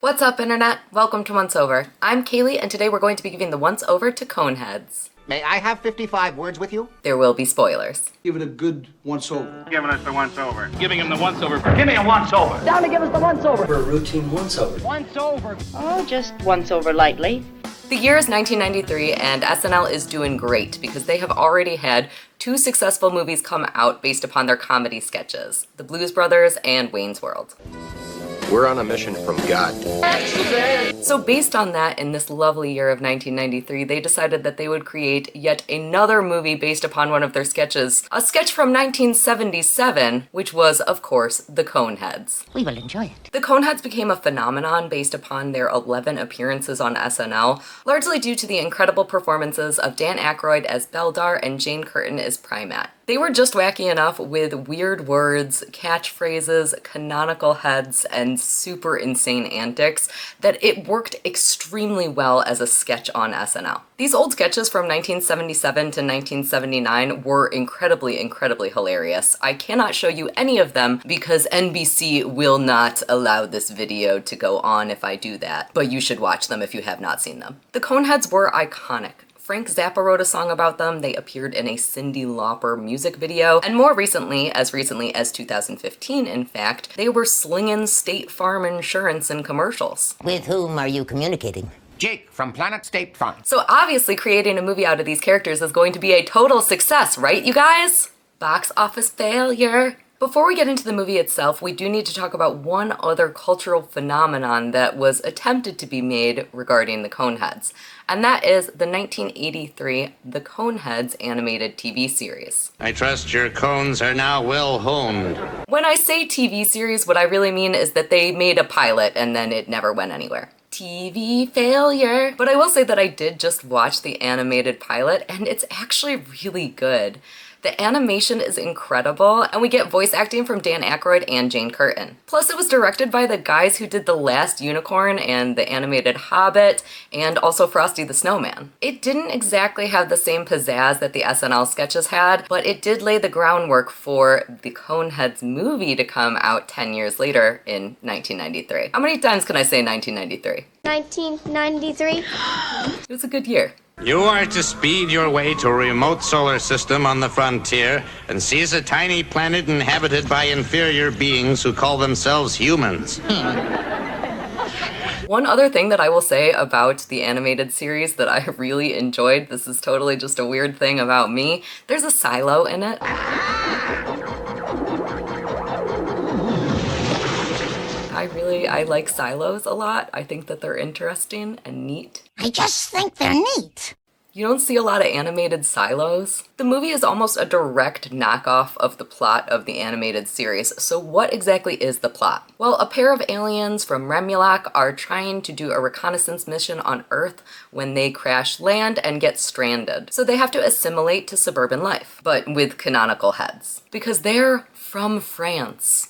What's up, Internet? Welcome to Once Over. I'm Kaylee, and today we're going to be giving the Once Over to Coneheads. May I have 55 words with you? There will be spoilers. Give it a good once-over. Giving us the once-over. Giving him the once-over. Give me a once-over. Down to give us the once-over. For a routine once-over. Once-over. Oh, just once over lightly. The year is 1993, and SNL is doing great because they have already had two successful movies come out based upon their comedy sketches, The Blues Brothers and Wayne's World. We're on a mission from God. So based on that, in this lovely year of 1993, they decided that they would create yet another movie based upon one of their sketches, a sketch from 1977, which was, of course, The Coneheads. We will enjoy it. The Coneheads became a phenomenon based upon their 11 appearances on SNL, largely due to the incredible performances of Dan Aykroyd as Beldar and Jane Curtin as Prymaat. They were just wacky enough with weird words, catchphrases, canonical heads, and super insane antics that it worked extremely well as a sketch on SNL. These old sketches from 1977 to 1979 were incredibly hilarious. I cannot show you any of them because NBC will not allow this video to go on if I do that, but you should watch them if you have not seen them. The Coneheads were iconic. Frank Zappa wrote a song about them, they appeared in a Cyndi Lauper music video, and more recently as 2015 in fact, they were slinging State Farm insurance in commercials. With whom are you communicating? Jake from Planet State Farm. So obviously creating a movie out of these characters is going to be a total success, right you guys? Box office failure. Before we get into the movie itself, we do need to talk about one other cultural phenomenon that was attempted to be made regarding the Coneheads, and that is the 1983 The Coneheads animated TV series. I trust your cones are now well honed. When I say TV series, what I really mean is that they made a pilot and then it never went anywhere. TV failure. But I will say that I did just watch the animated pilot and it's actually really good. The animation is incredible, and we get voice acting from Dan Aykroyd and Jane Curtin. Plus, it was directed by the guys who did The Last Unicorn and the animated Hobbit, and also Frosty the Snowman. It didn't exactly have the same pizzazz that the SNL sketches had, but it did lay the groundwork for the Coneheads movie to come out 10 years later in 1993. How many times can I say 1993? 1993. It was a good year. You are to speed your way to a remote solar system on the frontier and seize a tiny planet inhabited by inferior beings who call themselves humans. One other thing that I will say about the animated series that I really enjoyed, this is totally just a weird thing about me, there's a silo in it. I like silos a lot. I think that they're interesting and neat. I just think they're neat. You don't see a lot of animated silos. The movie is almost a direct knockoff of the plot of the animated series, so what exactly is the plot? Well, a pair of aliens from Remulak are trying to do a reconnaissance mission on Earth when they crash land and get stranded. So they have to assimilate to suburban life, but with canonical heads, because they're from France.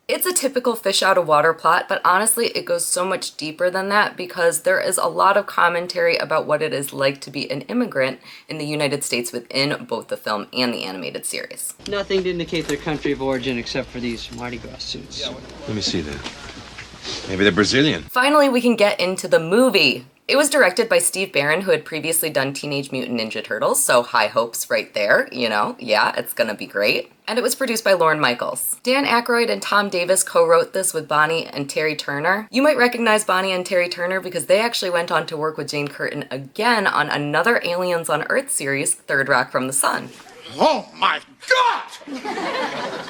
It's a typical fish out of water plot, but honestly, it goes so much deeper than that because there is a lot of commentary about what it is like to be an immigrant in the United States within both the film and the animated series. Nothing to indicate their country of origin except for these Mardi Gras suits. Let me see that. Maybe they're Brazilian. Finally, we can get into the movie. It was directed by Steve Barron, who had previously done Teenage Mutant Ninja Turtles, so high hopes right there, you know, yeah, it's gonna be great. And it was produced by Lorne Michaels. Dan Aykroyd and Tom Davis co-wrote this with Bonnie and Terry Turner. You might recognize Bonnie and Terry Turner because they actually went on to work with Jane Curtin again on another Aliens on Earth series, Third Rock from the Sun. Oh my God!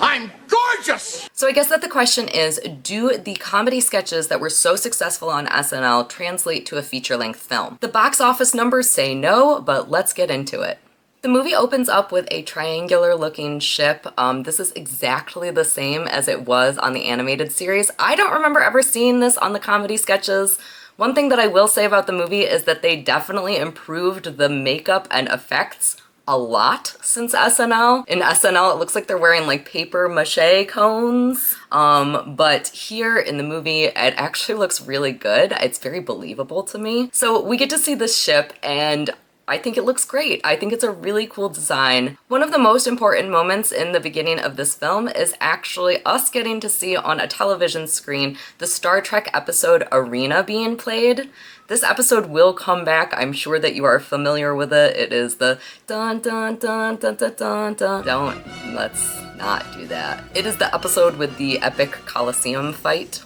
I'm gorgeous! So I guess that the question is, do the comedy sketches that were so successful on SNL translate to a feature-length film? The box office numbers say no, but let's get into it. The movie opens up with a triangular-looking ship. This is exactly the same as it was on the animated series. I don't remember ever seeing this on the comedy sketches. One thing that I will say about the movie is that they definitely improved the makeup and effects a lot since SNL. In SNL, it looks like they're wearing like paper mache cones. But here in the movie, it actually looks really good. It's very believable to me. So we get to see this ship and I think it looks great. I think it's a really cool design. One of the most important moments in the beginning of this film is actually us getting to see on a television screen the Star Trek episode Arena being played. This episode will come back. I'm sure that you are familiar with it. It is the dun dun dun dun dun dun dun. Don't. Let's not do that. It is the episode with the epic Coliseum fight.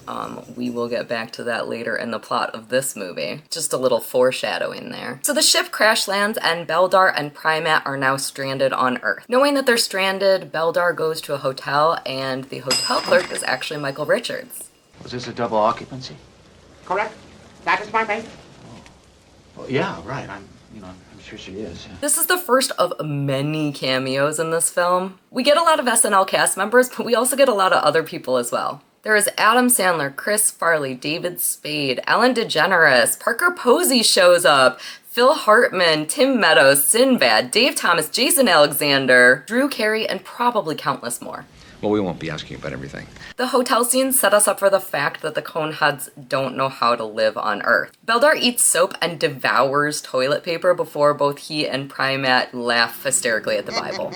We will get back to that later in the plot of this movie. Just a little foreshadowing there. So the ship crash lands and Beldar and Prymaat are now stranded on Earth. Knowing that they're stranded, Beldar goes to a hotel and the hotel clerk is actually Michael Richards. Was this a double occupancy? Correct? That is my baby. Well, yeah, right. I'm sure she is. This is the first of many cameos in this film. We get a lot of SNL cast members, but we also get a lot of other people as well. There is Adam Sandler, Chris Farley, David Spade, Ellen DeGeneres, Parker Posey shows up, Phil Hartman, Tim Meadows, Sinbad, Dave Thomas, Jason Alexander, Drew Carey, and probably countless more. Well, we won't be asking about everything. The hotel scenes set us up for the fact that the Coneheads don't know how to live on Earth. Beldar eats soap and devours toilet paper before both he and Prymaat laugh hysterically at the Bible.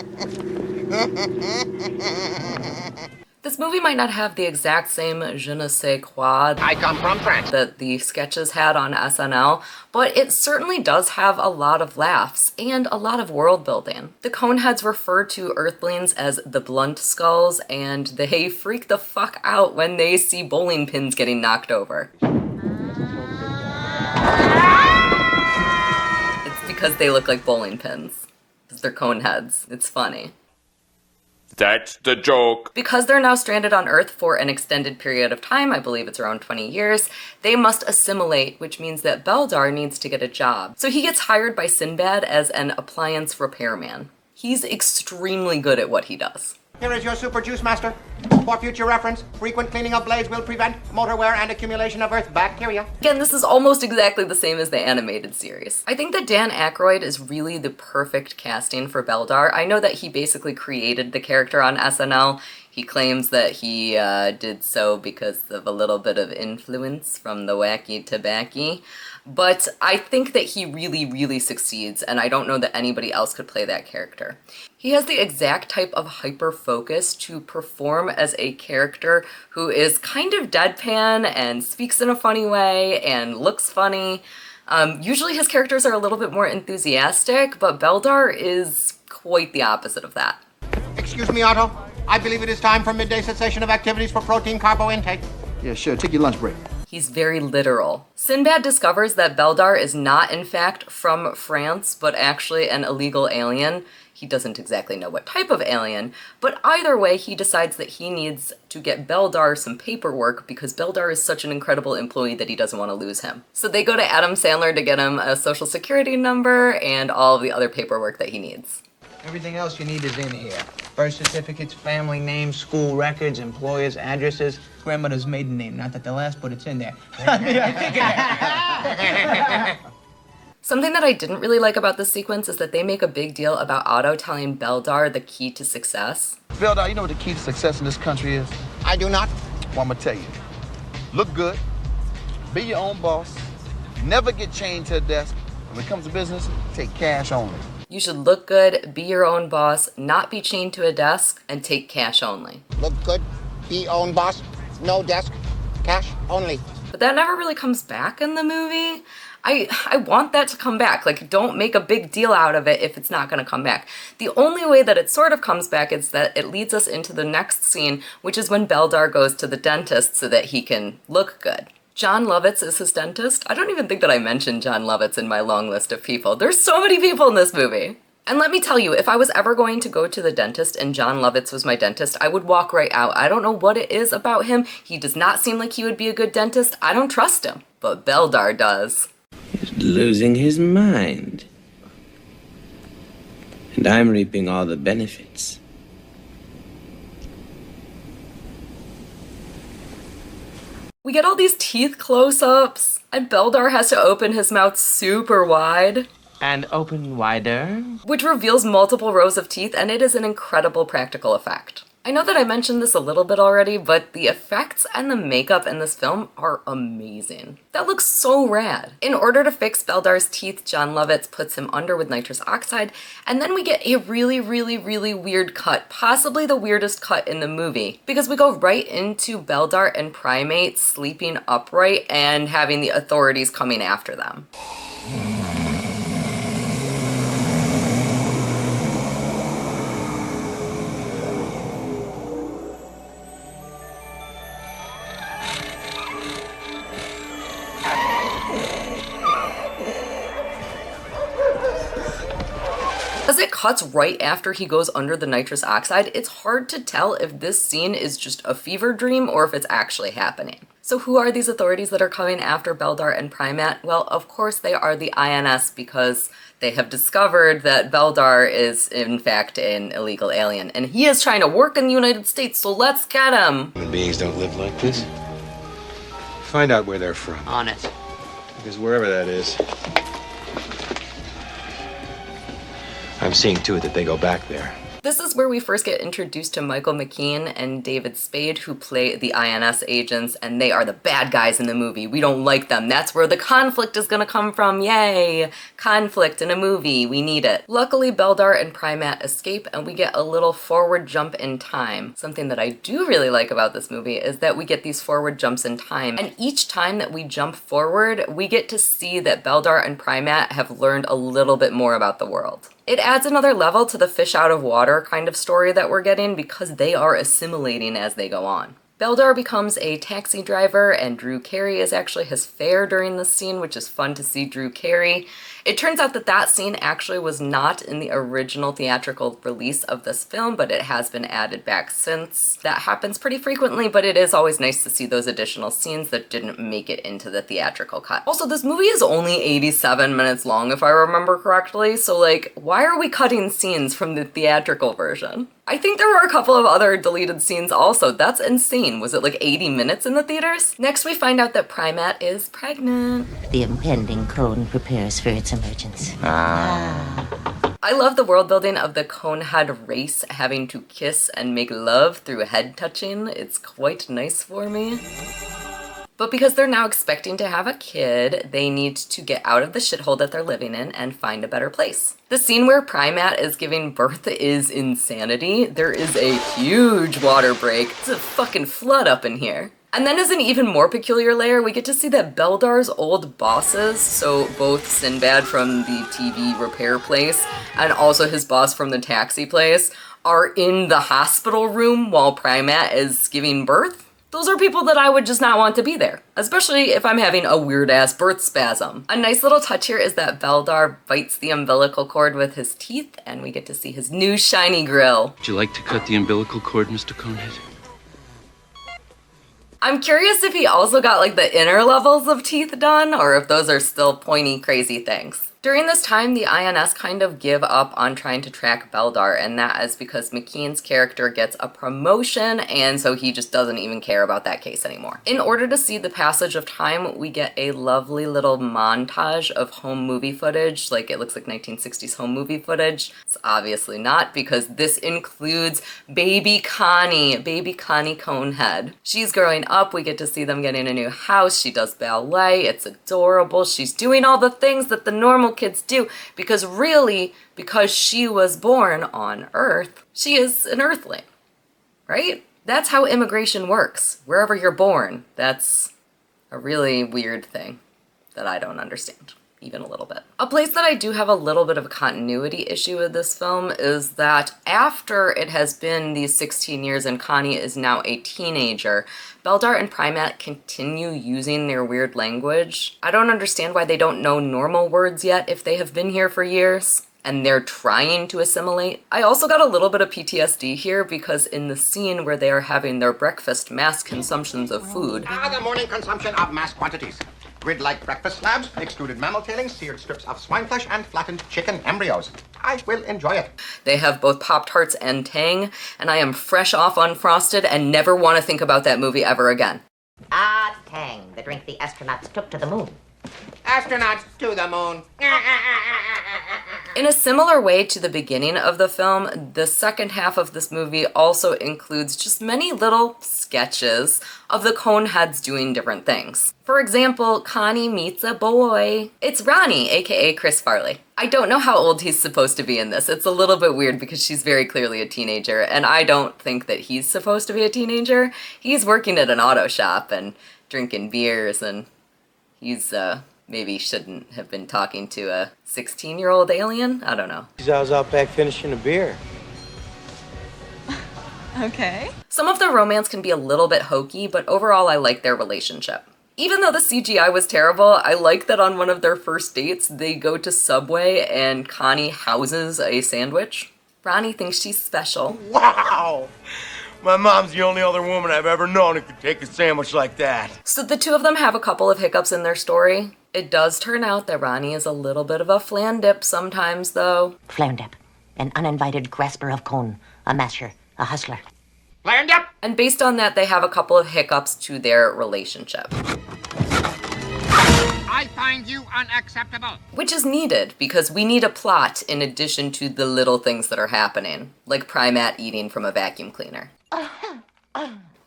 This movie might not have the exact same je ne sais quoi I come from France. that the sketches had on SNL, but it certainly does have a lot of laughs and a lot of world building. The Coneheads refer to Earthlings as the blunt skulls, and they freak the fuck out when they see bowling pins getting knocked over. It's because they look like bowling pins. Because they're Coneheads. It's funny. That's the joke. Because they're now stranded on Earth for an extended period of time, I believe it's around 20 years, they must assimilate, which means that Beldar needs to get a job. So he gets hired by Sinbad as an appliance repairman. He's extremely good at what he does. Here is your super juice master. For future reference, frequent cleaning of blades will prevent motor wear and accumulation of earth bacteria. Again, this is almost exactly the same as the animated series. I think that Dan Aykroyd is really the perfect casting for Beldar. I know that he basically created the character on SNL. He claims that he did so because of a little bit of influence from the Wacky Tobacco. But I think that he really, really succeeds, and I don't know that anybody else could play that character. He has the exact type of hyper-focus to perform as a character who is kind of deadpan and speaks in a funny way and looks funny. Usually his characters are a little bit more enthusiastic, but Beldar is quite the opposite of that. Excuse me, Otto. I believe it is time for midday cessation of activities for protein carbo intake. Yeah, sure. Take your lunch break. He's very literal. Sinbad discovers that Beldar is not, in fact, from France, but actually an illegal alien. He doesn't exactly know what type of alien, but either way, he decides that he needs to get Beldar some paperwork because Beldar is such an incredible employee that he doesn't want to lose him. So they go to Adam Sandler to get him a social security number and all of the other paperwork that he needs. Everything else you need is in here. Birth certificates, family names, school records, employers, addresses, grandmother's maiden name. Not that the last, but it's in there. Something that I didn't really like about this sequence is that they make a big deal about Otto telling Beldar the key to success. Beldar, you know what the key to success in this country is? I do not. Well, I'm gonna tell you. Look good, be your own boss, never get chained to a desk. When it comes to business, take cash only. You should look good, be your own boss, not be chained to a desk, and take cash only. Look good, be own boss, no desk, cash only. But that never really comes back in the movie. I want that to come back. Like, don't make a big deal out of it if it's not going to come back. The only way that it sort of comes back is that it leads us into the next scene, which is when Beldar goes to the dentist so that he can look good. John Lovitz is his dentist. I don't even think that I mentioned John Lovitz in my long list of people. There's so many people in this movie. And let me tell you, if I was ever going to go to the dentist and John Lovitz was my dentist, I would walk right out. I don't know what it is about him. He does not seem like he would be a good dentist. I don't trust him. But Beldar does. He's losing his mind. And I'm reaping all the benefits. We get all these teeth close-ups, and Beldar has to open his mouth super wide. And open wider. Which reveals multiple rows of teeth, and it is an incredible practical effect. I know that I mentioned this a little bit already, but the effects and the makeup in this film are amazing. That looks so rad. In order to fix Beldar's teeth, John Lovitz puts him under with nitrous oxide, and then we get a really weird cut, possibly the weirdest cut in the movie, because we go right into Beldar and Prymaat sleeping upright and having the authorities coming after them. As it cuts right after he goes under the nitrous oxide, it's hard to tell if this scene is just a fever dream or if it's actually happening. So who are these authorities that are coming after Beldar and Prymaat? Well, of course they are the INS, because they have discovered that Beldar is in fact an illegal alien, and he is trying to work in the United States, so let's get him! Human beings don't live like this. Find out where they're from. On it. Because wherever that is, I'm seeing to it that they go back there. This is where we first get introduced to Michael McKean and David Spade, who play the INS agents, and they are the bad guys in the movie. We don't like them. That's where the conflict is gonna come from. Yay! Conflict in a movie. We need it. Luckily, Beldar and Prymaat escape, and we get a little forward jump in time. Something that I do really like about this movie is that we get these forward jumps in time, and each time that we jump forward, we get to see that Beldar and Prymaat have learned a little bit more about the world. It adds another level to the fish out of water kind of story that we're getting, because they are assimilating as they go on. Beldar becomes a taxi driver, and Drew Carey is actually his fare during this scene, which is fun to see Drew Carey. It turns out that that scene actually was not in the original theatrical release of this film, but it has been added back since. That happens pretty frequently, but it is always nice to see those additional scenes that didn't make it into the theatrical cut. Also, this movie is only 87 minutes long, if I remember correctly, so like, why are we cutting scenes from the theatrical version? I think there were a couple of other deleted scenes also. That's insane. Was it like 80 minutes in the theaters? Next, we find out that Prymaat is pregnant. The impending cone prepares for its emergence. I love the world building of the Conehead race having to kiss and make love through head touching. It's quite nice for me. But because they're now expecting to have a kid, they need to get out of the shithole that they're living in and find a better place. The scene where Prymaat is giving birth is insanity. There is a huge water break. It's a fucking flood up in here. And then as an even more peculiar layer, we get to see that Beldar's old bosses, so both Sinbad from the TV repair place and also his boss from the taxi place, are in the hospital room while Prymaat is giving birth. Those are people that I would just not want to be there, especially if I'm having a weird-ass birth spasm. A nice little touch here is that Beldar bites the umbilical cord with his teeth, and we get to see his new shiny grill. Would you like to cut the umbilical cord, Mr. Conehead? I'm curious if he also got like the inner levels of teeth done, or if those are still pointy, crazy things. During this time, the INS kind of give up on trying to track Beldar, and that is because McKean's character gets a promotion, and so he just doesn't even care about that case anymore. In order to see the passage of time, we get a lovely little montage of home movie footage, like it looks like 1960s home movie footage. It's obviously not, because this includes baby Connie Conehead. She's growing up, we get to see them getting a new house, she does ballet, it's adorable, she's doing all the things that the normal kids do, because really, because she was born on Earth, she is an Earthling, right? That's how immigration works. Wherever you're born, that's a really weird thing that I don't understand, even a little bit. A place that I do have a little bit of a continuity issue with this film is that after it has been these 16 years and Connie is now a teenager, Beldar and Prymaat continue using their weird language. I don't understand why they don't know normal words yet if they have been here for years and they're trying to assimilate. I also got a little bit of PTSD here because in the scene where they are having their breakfast mass consumptions of food, The morning consumption of mass quantities. Grid-like breakfast slabs, extruded mammal tailings, seared strips of swine flesh, and flattened chicken embryos. I will enjoy it. They have both Pop-Tarts and Tang, and I am fresh off Unfrosted and never want to think about that movie ever again. Tang, the drink the astronauts took to the moon. Astronauts to the moon. In a similar way to the beginning of the film, the second half of this movie also includes just many little sketches of the Coneheads doing different things. For example, Connie meets a boy. It's Ronnie, aka Chris Farley. I don't know how old he's supposed to be in this. It's a little bit weird because she's very clearly a teenager, and I don't think that he's supposed to be a teenager. He's working at an auto shop and drinking beers, and he's, maybe shouldn't have been talking to a 16-year-old alien? I don't know. I was out back finishing a beer. Okay. Some of the romance can be a little bit hokey, but overall I like their relationship. Even though the CGI was terrible, I like that on one of their first dates, they go to Subway and Connie houses a sandwich. Ronnie thinks she's special. Wow! My mom's the only other woman I've ever known who could take a sandwich like that. So the two of them have a couple of hiccups in their story. It does turn out that Ronnie is a little bit of a flandip sometimes, though. Flandip, an uninvited grasper of cone, a masher, a hustler. Flandip! And based on that, they have a couple of hiccups to their relationship. I find you unacceptable. Which is needed, because we need a plot in addition to the little things that are happening, like Prymaat eating from a vacuum cleaner.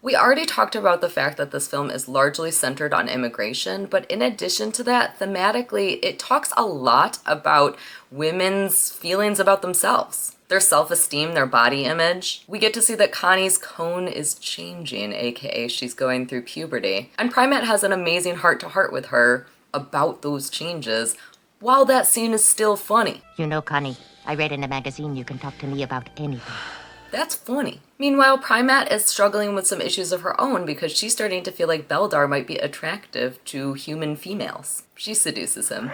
We already talked about the fact that this film is largely centered on immigration, but in addition to that, thematically, it talks a lot about women's feelings about themselves. Their self-esteem, their body image. We get to see that Connie's cone is changing, aka she's going through puberty. And Prymaat has an amazing heart-to-heart with her about those changes, while that scene is still funny. You know, Connie, I read in a magazine you can talk to me about anything. That's funny. Meanwhile, Prymaat is struggling with some issues of her own because she's starting to feel like Beldar might be attractive to human females. She seduces him.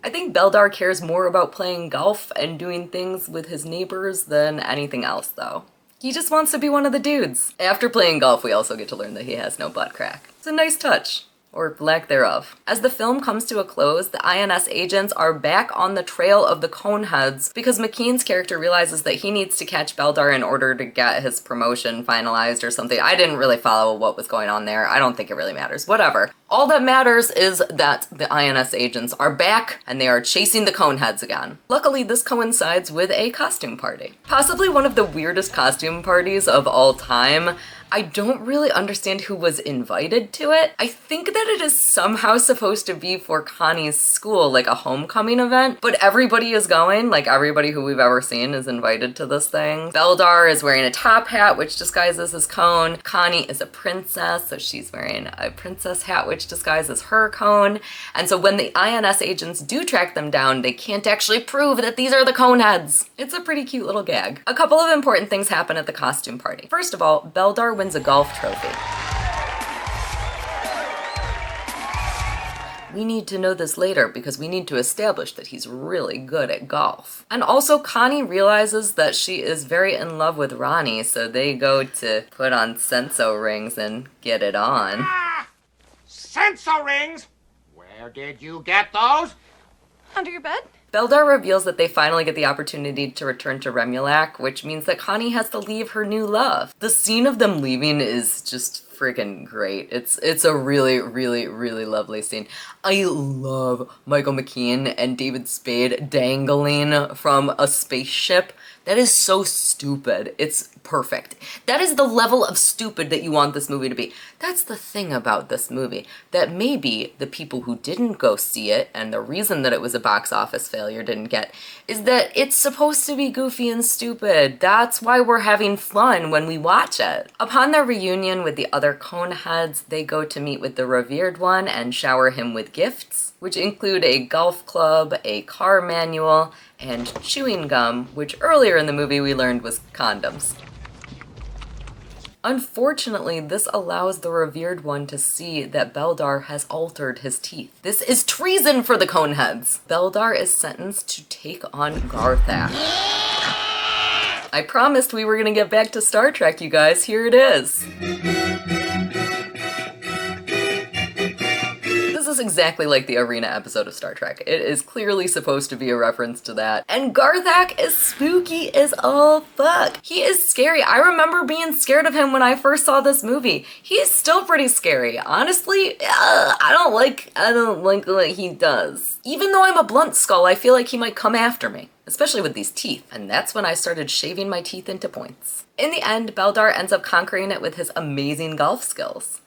I think Beldar cares more about playing golf and doing things with his neighbors than anything else, though. He just wants to be one of the dudes. After playing golf, we also get to learn that he has no butt crack. It's a nice touch. Or lack thereof. As the film comes to a close, the INS agents are back on the trail of the Coneheads because McKean's character realizes that he needs to catch Beldar in order to get his promotion finalized or something. I didn't really follow what was going on there. I don't think it really matters. Whatever. All that matters is that the INS agents are back and they are chasing the Coneheads again. Luckily, this coincides with a costume party. Possibly one of the weirdest costume parties of all time. I don't really understand who was invited to it. I think that it is somehow supposed to be for Connie's school, like a homecoming event, but everybody is going, like everybody who we've ever seen is invited to this thing. Beldar is wearing a top hat, which disguises his cone. Connie is a princess, so she's wearing a princess hat, which disguises her cone. And so when the INS agents do track them down, they can't actually prove that these are the Coneheads. It's a pretty cute little gag. A couple of important things happen at the costume party. First of all, Beldar wins a golf trophy. We need to know this later because we need to establish that he's really good at golf. And also Connie realizes that she is very in love with Ronnie, so they go to put on senso rings and get it on. Senso rings? Where did you get those? Under your bed? Beldar reveals that they finally get the opportunity to return to Remulak, which means that Connie has to leave her new love. The scene of them leaving is just freaking great. It's a really, really, really lovely scene. I love Michael McKean and David Spade dangling from a spaceship. That is so stupid. It's perfect. That is the level of stupid that you want this movie to be. That's the thing about this movie, that maybe the people who didn't go see it, and the reason that it was a box office failure didn't get, is that it's supposed to be goofy and stupid. That's why we're having fun when we watch it. Upon their reunion with the other Coneheads, they go to meet with the revered one and shower him with gifts, which include a golf club, a car manual, and chewing gum, which earlier in the movie we learned was condoms. Unfortunately, this allows the revered one to see that Beldar has altered his teeth. This is treason for the Coneheads. Beldar is sentenced to take on Garthak. I promised we were gonna get back to Star Trek, you guys. Here it is. This is exactly like the Arena episode of Star Trek. It is clearly supposed to be a reference to that. And Garthak is spooky as all fuck. He is scary. I remember being scared of him when I first saw this movie. He's still pretty scary. Honestly, I don't like what he does. Even though I'm a blunt skull, I feel like he might come after me, especially with these teeth. And that's when I started shaving my teeth into points. In the end, Beldar ends up conquering it with his amazing golf skills.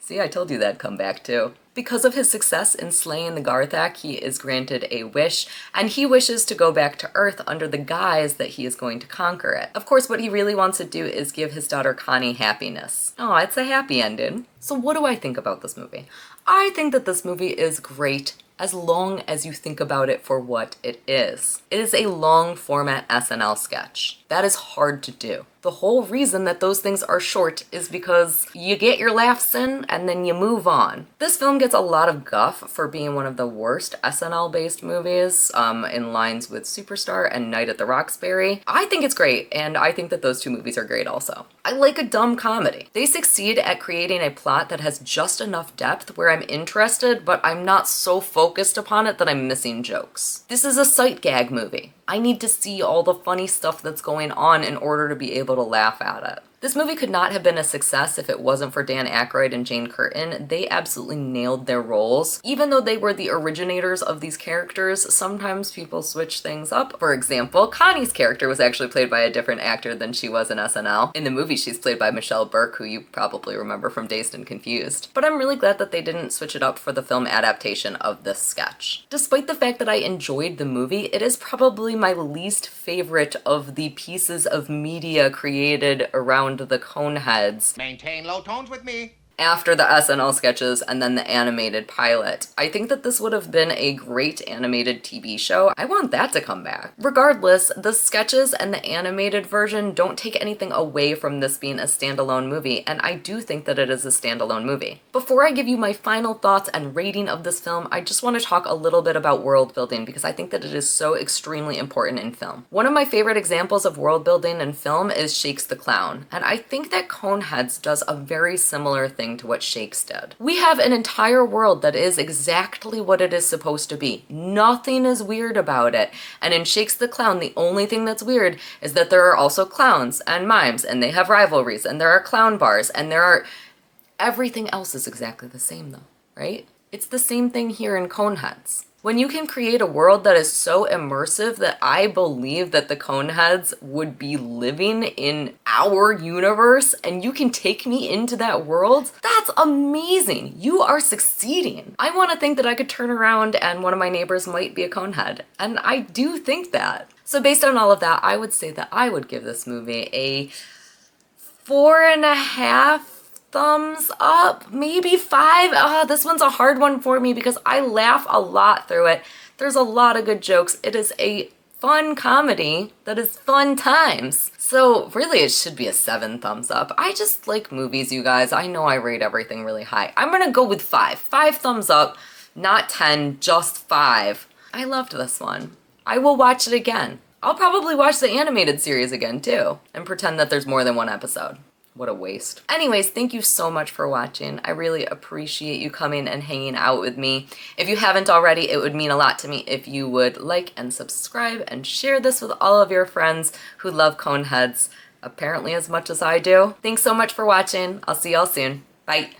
See, I told you that'd come back too. Because of his success in slaying the Garthak, he is granted a wish, and he wishes to go back to Earth under the guise that he is going to conquer it. Of course, what he really wants to do is give his daughter Connie happiness. Oh, it's a happy ending. So what do I think about this movie? I think that this movie is great as long as you think about it for what it is. It is a long format SNL sketch. That is hard to do. The whole reason that those things are short is because you get your laughs in and then you move on. This film gets a lot of guff for being one of the worst SNL-based movies, in lines with Superstar and Night at the Roxbury. I think it's great, and I think that those two movies are great also. I like a dumb comedy. They succeed at creating a plot that has just enough depth where I'm interested, but I'm not so focused upon it that I'm missing jokes. This is a sight gag movie. I need to see all the funny stuff that's going on in order to be able to laugh at it. This movie could not have been a success if it wasn't for Dan Aykroyd and Jane Curtin. They absolutely nailed their roles. Even though they were the originators of these characters, sometimes people switch things up. For example, Connie's character was actually played by a different actor than she was in SNL. In the movie, she's played by Michelle Burke, who you probably remember from Dazed and Confused. But I'm really glad that they didn't switch it up for the film adaptation of this sketch. Despite the fact that I enjoyed the movie, it is probably my least favorite of the pieces of media created around the Coneheads. Maintain low tones with me. After the SNL sketches and then the animated pilot. I think that this would have been a great animated TV show. I want that to come back. Regardless, the sketches and the animated version don't take anything away from this being a standalone movie, and I do think that it is a standalone movie. Before I give you my final thoughts and rating of this film, I just want to talk a little bit about world building because I think that it is so extremely important in film. One of my favorite examples of world building in film is Shakes the Clown, and I think that Coneheads does a very similar thing to what Shakes did. We have an entire world that is exactly what it is supposed to be. Nothing is weird about it. And in Shakes the Clown, the only thing that's weird is that there are also clowns and mimes, and they have rivalries, and there are clown bars, and there are... Everything else is exactly the same though, right? It's the same thing here in Coneheads. When you can create a world that is so immersive that I believe that the Coneheads would be living in our universe and you can take me into that world, that's amazing. You are succeeding. I want to think that I could turn around and one of my neighbors might be a Conehead. And I do think that. So based on all of that, I would say that I would give this movie a 4.5 thumbs up, maybe 5. This one's a hard one for me because I laugh a lot through it. There's a lot of good jokes. It is a fun comedy that is fun times. So really it should be a 7 thumbs up. I just like movies, you guys. I know I rate everything really high. I'm gonna go with 5. 5 thumbs up, not 10, just 5. I loved this one. I will watch it again. I'll probably watch the animated series again too and pretend that there's more than one episode. What a waste. Anyways, thank you so much for watching. I really appreciate you coming and hanging out with me. If you haven't already, it would mean a lot to me if you would like and subscribe and share this with all of your friends who love Coneheads apparently as much as I do. Thanks so much for watching. I'll see y'all soon. Bye.